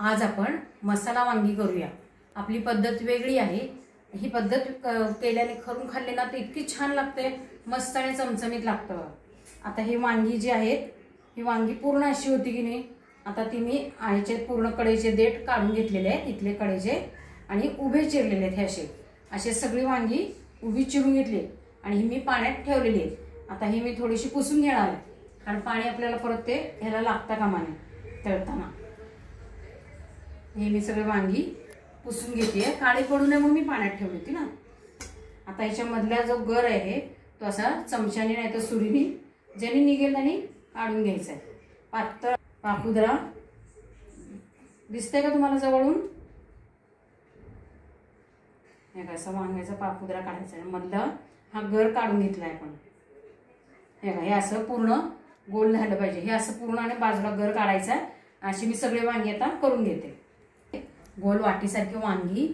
आज आपण मसाला वांगी करूया। आपली पद्धत वेगळी आहे। ही पद्धत केल्याने करून खाल्ले ना तर इतकी छान लागते, मस्त आणि चमचमीत लागतं। आता ही वांगी जी आहेत, ही वांगी पूर्ण अशी होती की नाही, आता ती मी आईचे पूर्ण कडेचे देठ काढून घेतलेले आहेत, इथले कडेचे आणि उभे चिरलेले आहेत। हे असे सगळी वांगी उभी चिरून घेतली आणि ही मी पाण्यात ठेवलेली आहे। आता ही मी थोडीशी पुसून घेणार आहे, कारण पाणी आपल्याला परत ते ह्याला लागतं कामा नये तळताना। हे मी सगळे वांगी पुसून घेते, काळी पडू नये म्हणून मी पाण्यात ठेवली होती ना। आता याच्यामधला जो गर आहे तो असा चमच्याने नाही तर सुरीने ज्याने निघेल त्याने काढून घ्यायचा आहे। पातळ पापुद्रा दिसतंय का तुम्हाला जवळून? हे कसं वांग्याचा पापुद्रा काढायचा आहे, मधला हा गर काढून घेतलाय आपण। हे असं पूर्ण गोल झालं पाहिजे, हे असं पूर्ण आणि बाजूला गर काढायचा आहे। अशी मी सगळे वांगी आता करून घेते। गोल वाटीसारखी वांगी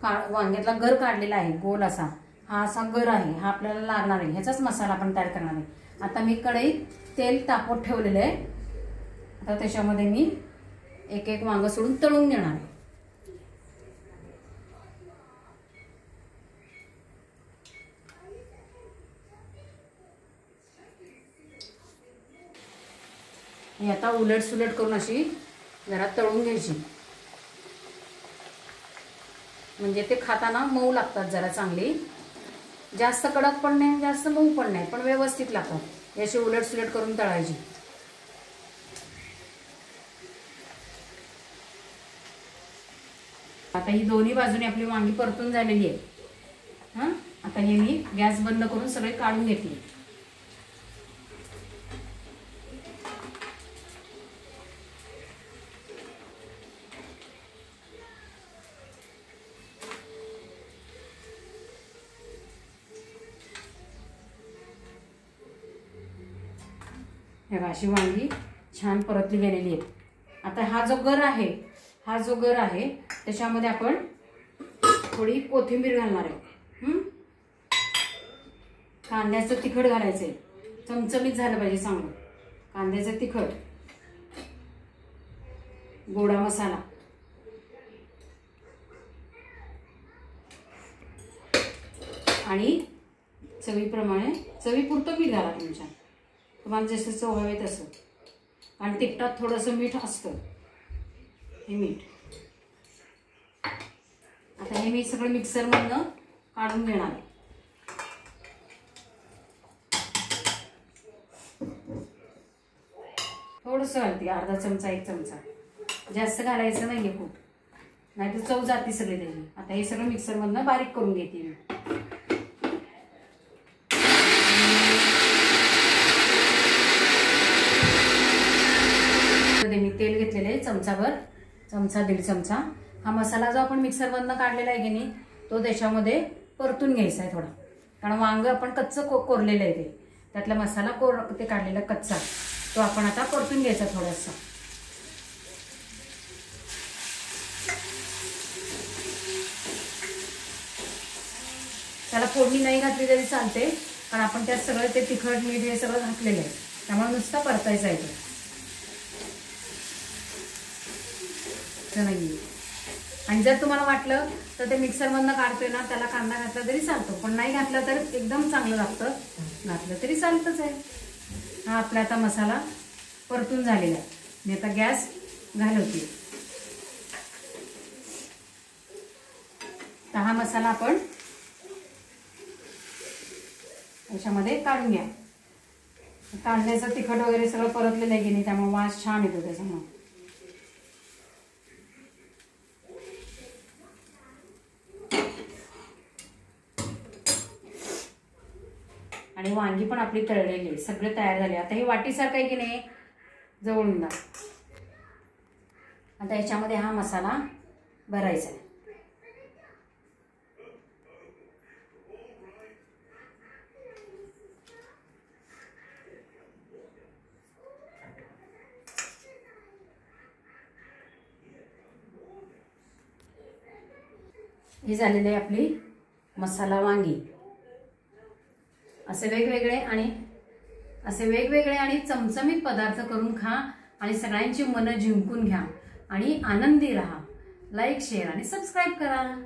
वांग्यातला गर काढलेला आहे, गोल असा हा असा गर आहे, हा आपल्याला लागणार आहे। ह्याचाच मसाला आपण तयार करणार आहे। आता मी कढईत तेल तापवत ठेवलेलं आहे, आता त्याच्यामध्ये मी एक एक वांग सोडून तळून घेणार आहे। हे आता उलट सुलट करून अशी जरा तळून घ्यायची, म्हणजे ते खाताना मऊ लागतात जरा चांगली। जास्त कडक पण नाही, जास्त मऊ पण नाही, पण व्यवस्थित लागतात। याची उलट सुलट करून तळायची। आता ही दोन्ही बाजूने आपली वांगी परतून झालेली आहे। आता हे मी गॅस बंद करून सगळे काढून घेतले। हे अशी वांगी छान परतली गेलेली आहे। आता हा जो गर आहे त्याच्यामध्ये आपण थोडी कोथिंबीर घालणार आहे। कांद्याचं तिखट घालायचंय, चमचमीत झालं पाहिजे चांगलं। कांद्याचं तिखट, गोडा मसाला आणि चवीप्रमाणे चवीपुरतं मीठ घाला तुमच्या, तुम्हाला जसं चव हवे तसं। आणि तिखटात थोडंसं मीठ असतं, हे मीठ। आता हे मी सगळं मिक्सरमधनं काढून घेणार आहे। थोडंसं घालते, अर्धा चमचा एक चमचा, जास्त घालायचं नाहीये खूप, नाही तर चव जाते सगळी त्याची। आता हे सगळं मिक्सरमधनं बारीक करून घेते मी। मी तेल घेतलेले आहे चमचाभर, चमचा दीड चमचा। हा मसाला जो आपण मिक्सरमधनं काढलेला आहे की नाही, तो त्याच्यामध्ये परतून घ्यायचा आहे थोडा, कारण वांग आपण कच्चं कोरलेलं आहे, त्यातला मसाला ते काढलेला कच्चा तो आपण आता परतून घ्यायचा थोडासा। त्याला फोडणी नाही घातली तरी चालते, कारण आपण त्यात सगळं ते तिखट मीठ हे सगळं घातलेलं आहे, त्यामुळे नुसता परतायचा आहे तो। आणि जर तुम्हाला वाटलं तर ते मिक्सरमधनं काढतोय ना त्याला कांदा घातला तरी चालतो, पण नाही घातला तर एकदम चांगलं लागतं, घातलं तरी चालतंच आहे। हा आपला आता मसाला परतून झालेला आहे, मी आता गॅस घालवते। तर हा मसाला आपण याच्यामध्ये काढून घ्या। कांद्याचं तिखट वगैरे सगळं परतलेलं आहे की नाही, त्यामुळे वास छान येतो त्याच्यामुळे। आणि वांगी पण आपली तळलेली आहे, सगळे तयार झाले। आता ही वाटीसारखं आहे की नाही, जवळून ना आता याच्यामध्ये हा मसाला भरायचा आहे। ही झालेली आहे आपली मसाला वांगी। असे वेगवेगळे आणि चमचमीत पदार्थ करून खा आणि सगळ्यांची मन जिंकून घ्या। आणि आनंदी राहा. लाईक, शेअर आणि सबस्क्राईब करा.